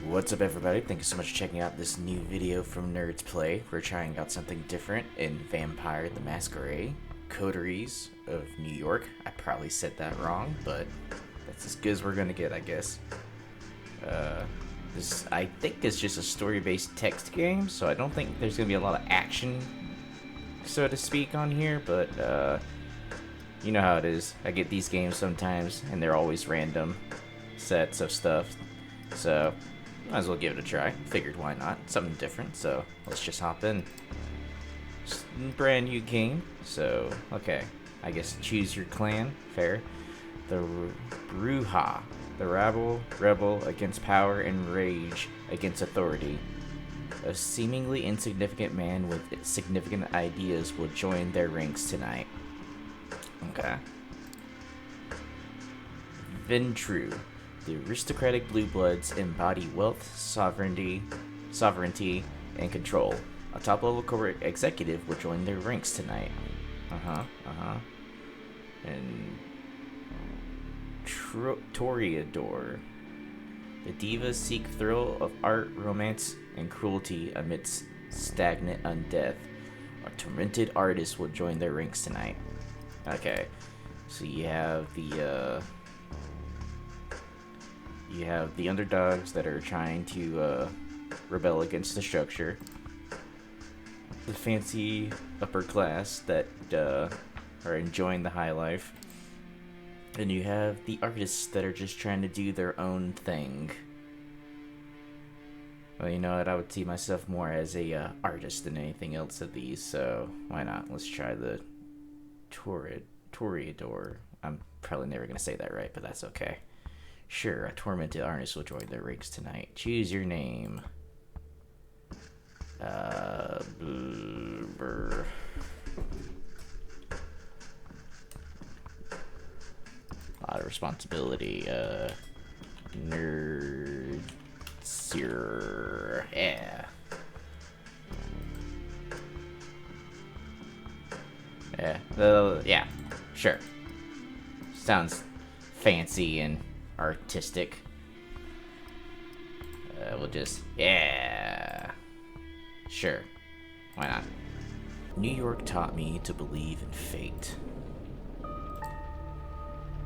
What's up, everybody? Thank you so much for checking out this new video from Nerdz Play. We're trying out something different in Vampire the Masquerade, Coteries of New York. I probably said that wrong, but that's as good as we're gonna get, I guess. This, I think, is just a story-based text game, so I don't think there's gonna be a lot of action, so to speak, on here, but, you know how it is. I get these games sometimes, and they're always random sets of stuff, so might as well give it a try. Figured why not? Something different, so let's just hop in. Brand new game, so okay. I guess choose your clan. Fair. The Bruja, the rebel against power and rage against authority. A seemingly insignificant man with significant ideas will join their ranks tonight. Okay. Ventru. The aristocratic blue bloods embody wealth, sovereignty, and control. A top-level corporate executive will join their ranks tonight. And Toreador. The divas seek thrill of art, romance, and cruelty amidst stagnant undeath. A tormented artist will join their ranks tonight. Okay, so you have the underdogs that are trying to rebel against the structure. The fancy upper class that are enjoying the high life. And you have the artists that are just trying to do their own thing. Well, you know what? I would see myself more as a artist than anything else of these, so why not? Let's try the Toreador. I'm probably never going to say that right, but that's okay. Sure, a tormented artist will join their ranks tonight. Choose your name. A lot of responsibility. Nerdz. Yeah. Yeah, sure. Sounds fancy and artistic. We'll just, yeah. Sure. Why not? New York taught me to believe in fate.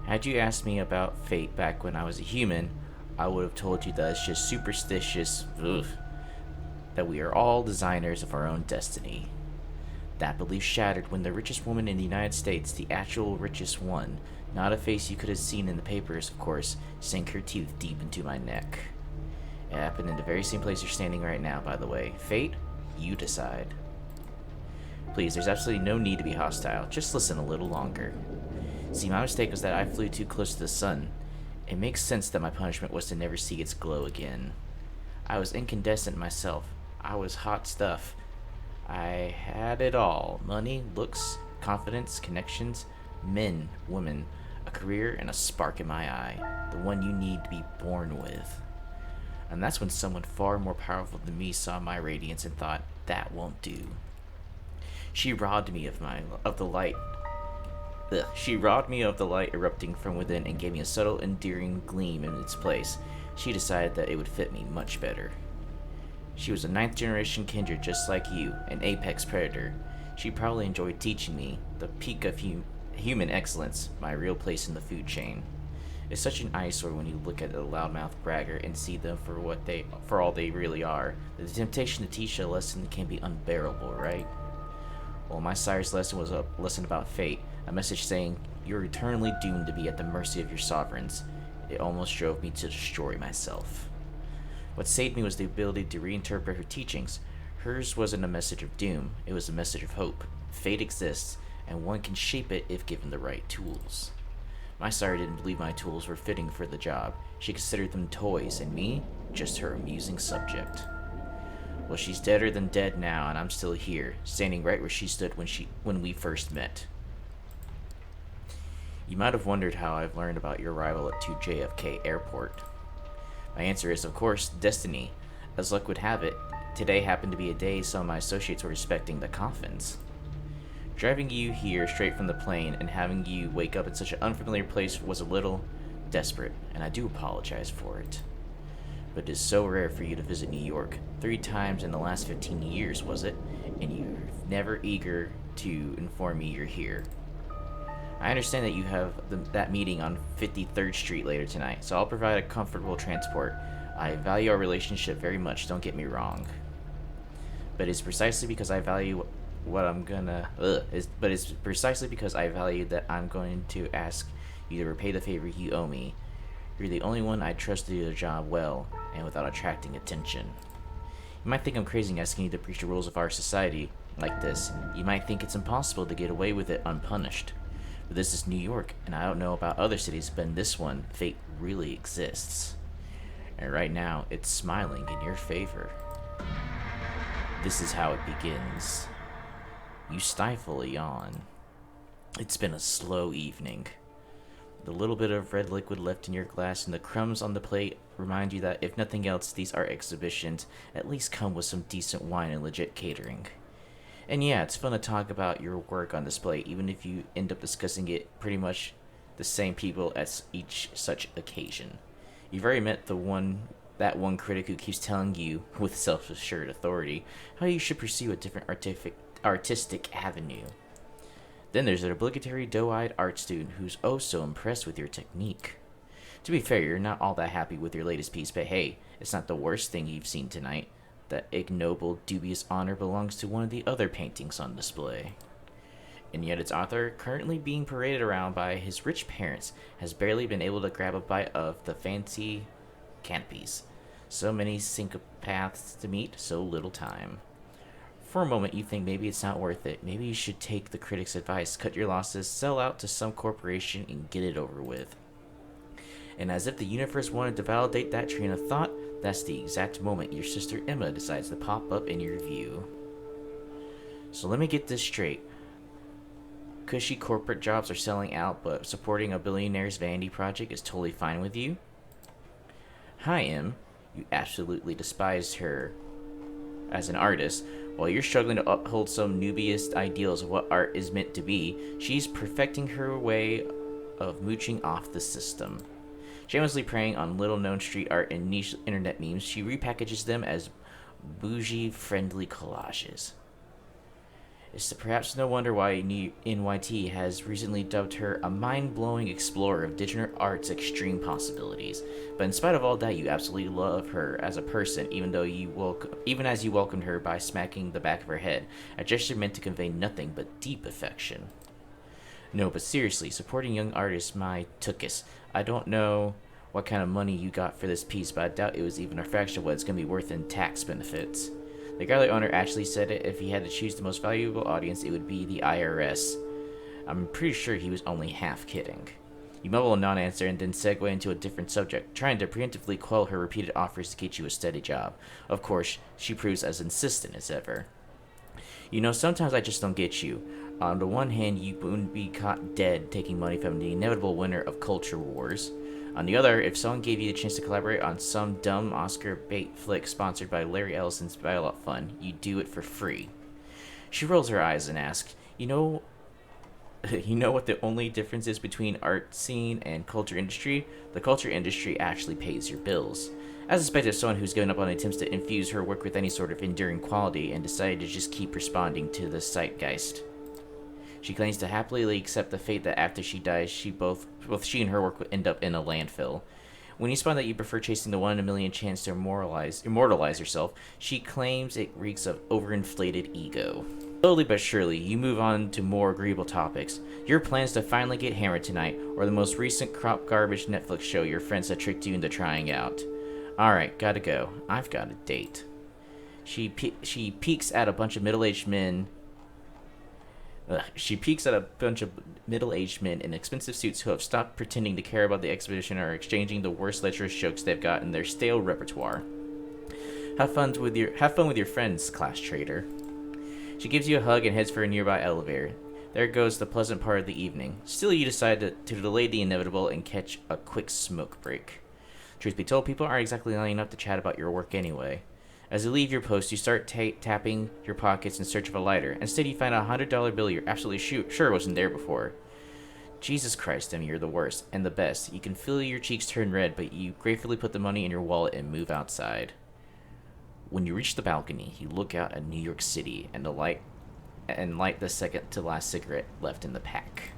Had you asked me about fate back when I was a human, I would have told you that it's just superstitious, that we are all designers of our own destiny. That belief shattered when the richest woman in the United States, the actual richest one, not a face you could have seen in the papers, of course, sank her teeth deep into my neck. It happened in the very same place you're standing right now, by the way. Fate, you decide. Please, there's absolutely no need to be hostile. Just listen a little longer. See, my mistake was that I flew too close to the sun. It makes sense that my punishment was to never see its glow again. I was incandescent myself. I was hot stuff. I had it all. Money, looks, confidence, connections, men, women, a career, and a spark in my eye. The one you need to be born with. And that's when someone far more powerful than me saw my radiance and thought, that won't do. She robbed me of the light. She robbed me of the light erupting from within and gave me a subtle, endearing gleam in its place. She decided that it would fit me much better. She was a 9th generation kindred just like you, an apex predator. She probably enjoyed teaching me, the peak of human excellence, my real place in the food chain. It's such an eyesore when you look at a loudmouth bragger and see them for all they really are. The temptation to teach a lesson can be unbearable, right? Well, my sire's lesson was a lesson about fate, a message saying you're eternally doomed to be at the mercy of your sovereigns. It almost drove me to destroy myself. What saved me was the ability to reinterpret her teachings. Hers wasn't a message of doom, it was a message of hope. Fate exists, and one can shape it if given the right tools. My sire didn't believe my tools were fitting for the job. She considered them toys, and me, just her amusing subject. Well, she's deader than dead now, and I'm still here, standing right where she stood when we first met. You might have wondered how I've learned about your arrival at 2 JFK Airport. My answer is, of course, destiny. As luck would have it, today happened to be a day some of my associates were respecting the coffins. Driving you here straight from the plane and having you wake up in such an unfamiliar place was a little desperate, and I do apologize for it. But it is so rare for you to visit New York. 3 times in the last 15 years, was it? And you're never eager to inform me you're here. I understand that you have that meeting on 53rd Street later tonight, so I'll provide a comfortable transport. I value our relationship very much, don't get me wrong. But it's precisely because I value what I'm gonna. But it's precisely because I value that I'm going to ask you to repay the favor you owe me. You're the only one I trust to do the job well and without attracting attention. You might think I'm crazy asking you to breach the rules of our society like this. You might think it's impossible to get away with it unpunished. But this is New York, and I don't know about other cities, but in this one, fate really exists. And right now, it's smiling in your favor. This is how it begins. You stifle a yawn. It's been a slow evening. The little bit of red liquid left in your glass and the crumbs on the plate remind you that if nothing else, these art exhibitions at least come with some decent wine and legit catering. And yeah, it's fun to talk about your work on display, even if you end up discussing it pretty much the same people at each such occasion. You've already met that one critic who keeps telling you, with self-assured authority, how you should pursue a different artistic avenue. Then there's an obligatory doe-eyed art student who's oh so impressed with your technique. To be fair, you're not all that happy with your latest piece, but hey, it's not the worst thing you've seen tonight. That ignoble, dubious honor belongs to one of the other paintings on display. And yet its author, currently being paraded around by his rich parents, has barely been able to grab a bite of the fancy canopies. So many syncopaths to meet, so little time. For a moment, you think maybe it's not worth it. Maybe you should take the critic's advice, cut your losses, sell out to some corporation, and get it over with. And as if the universe wanted to validate that train of thought, that's the exact moment your sister Emma decides to pop up in your view. So let me get this straight. Cushy corporate jobs are selling out, but supporting a billionaire's vanity project is totally fine with you? Hi, Em. You absolutely despise her as an artist. While you're struggling to uphold some newbiest ideals of what art is meant to be, she's perfecting her way of mooching off the system. Shamelessly preying on little-known street art and niche internet memes, she repackages them as bougie-friendly collages. It's perhaps no wonder why NYT has recently dubbed her a mind-blowing explorer of digital art's extreme possibilities. But in spite of all that, you absolutely love her as a person, even as you welcomed her by smacking the back of her head, a gesture meant to convey nothing but deep affection. No, but seriously, supporting young artists, my tuchus. I don't know what kind of money you got for this piece, but I doubt it was even a fraction of what it's going to be worth in tax benefits. The gallery owner actually said it, if he had to choose the most valuable audience, it would be the IRS. I'm pretty sure he was only half kidding. You mumble a non-answer and then segue into a different subject, trying to preemptively quell her repeated offers to get you a steady job. Of course, she proves as insistent as ever. You know, sometimes I just don't get you. On the one hand, you wouldn't be caught dead taking money from the inevitable winner of culture wars. On the other, if someone gave you the chance to collaborate on some dumb Oscar bait flick sponsored by Larry Ellison's bailout fund, you'd do it for free. She rolls her eyes and asks, you know what the only difference is between art scene and culture industry? The culture industry actually pays your bills. As expected, someone who's given up on attempts to infuse her work with any sort of enduring quality and decided to just keep responding to the zeitgeist. She claims to happily accept the fate that after she dies, both she and her work would end up in a landfill. When you respond that you prefer chasing the 1 in a million chance to immortalize yourself, she claims it reeks of overinflated ego. Slowly but surely, you move on to more agreeable topics. Your plans to finally get hammered tonight, or the most recent crop garbage Netflix show your friends had tricked you into trying out. Alright, gotta go. I've got a date. She peeks at a bunch of middle-aged men in expensive suits who have stopped pretending to care about the exhibition and are exchanging the worst lecherous jokes they've got in their stale repertoire. Have fun with your friends, class traitor. She gives you a hug and heads for a nearby elevator. There goes the pleasant part of the evening. Still, you decide to delay the inevitable and catch a quick smoke break. Truth be told, people aren't exactly lining up to chat about your work anyway. As you leave your post, you start tapping your pockets in search of a lighter. Instead, you find a $100 bill you're absolutely sure wasn't there before. Jesus Christ, Demi, you're the worst and the best. You can feel your cheeks turn red, but you gratefully put the money in your wallet and move outside. When you reach the balcony, you look out at New York City and light the second to last cigarette left in the pack.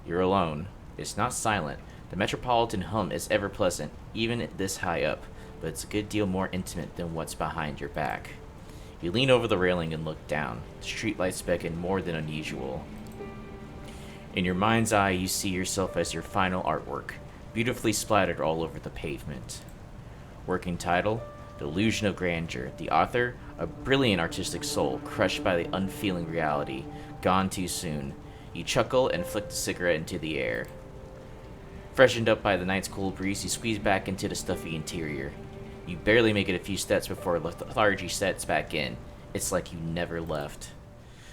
You're alone. It's not silent. The metropolitan hum is ever pleasant, even this high up, but it's a good deal more intimate than what's behind your back. You lean over the railing and look down. The streetlights beckon more than unusual. In your mind's eye, you see yourself as your final artwork, beautifully splattered all over the pavement. Working title: The Illusion of Grandeur. The author: a brilliant artistic soul, crushed by the unfeeling reality, gone too soon. You chuckle and flick the cigarette into the air. Freshened up by the night's cool breeze, you squeeze back into the stuffy interior. You barely make it a few steps before lethargy sets back in. It's like you never left.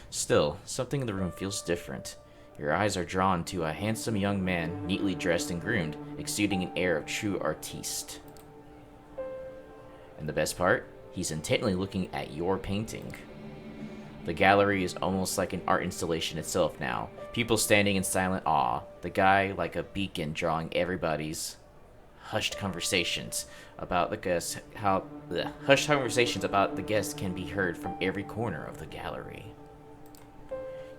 Still, something in the room feels different. Your eyes are drawn to a handsome young man, neatly dressed and groomed, exuding an air of true artiste. And the best part? He's intently looking at your painting. The gallery is almost like an art installation itself now. People standing in silent awe. The guy like a beacon drawing everybody's hushed conversations about the guests. Hushed conversations about the guests can be heard from every corner of the gallery.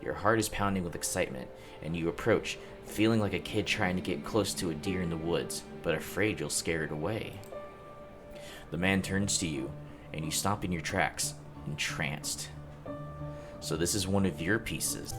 Your heart is pounding with excitement, and you approach, feeling like a kid trying to get close to a deer in the woods, but afraid you'll scare it away. The man turns to you, and you stop in your tracks, entranced. So this is one of your pieces.